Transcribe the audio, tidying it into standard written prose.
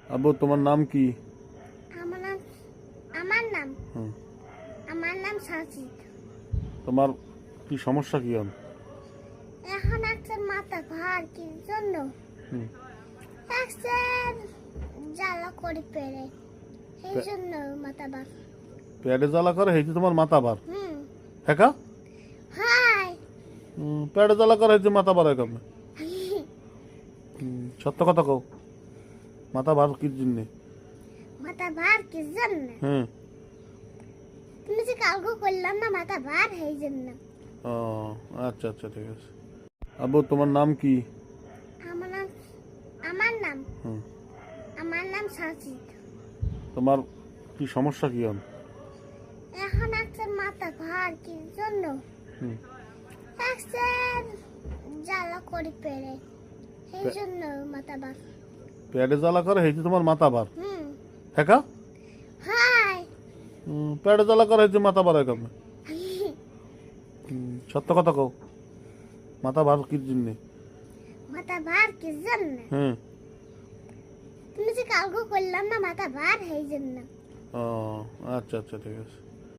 আব্বু তোমার নাম কি? আমার নাম আমার নাম হুম। আমার নাম সাজিদ। তোমার কি সমস্যা কি এখন? এখন একটা মাথা ভার কি জন্য হুম। একটা জ্বালা করে পেরে এই পে- জন্য মাথা ভার। পেটে জ্বালা করে হয়েছে তোমার মাথা ভার? হুম। হ্যাঁ। হাই। পেটে জ্বালা করে হয়েছে মাথা ভার কেমন? সত্য কথা কও, মাথা ভার কি জন্যে? মাথা ভার কি জন্য হুম। তুমি যে কালকে করলাম না মাথা ভার এই জন্য। ও আচ্ছা আচ্ছা, ঠিক আছে। আব্বু তোমার নাম কি? আমার নাম আমার নাম হুম। আমার নাম সাজিদ। তোমার কি সমস্যা কি এখন? এখন একটা মাথা ভার কি জন্য হুম। একটা জ্বালা করে পেরে এই পে- জন্য মাথা ভার। পেটে জ্বালা করে হয়েছে তোমার মাথা ভার? হুম। হ্যাঁ। হাই। পেটে জ্বালা করে হয়েছে মাথা ভার কেমন? সত্য কথা কও, মাথা ভার কি জন্যে? মাথা ভার কি জন্য হুম। তুমি যে কালকে করলাম না মাথা ভার এই জন্য। ও আচ্ছা আচ্ছা, ঠিক আছে।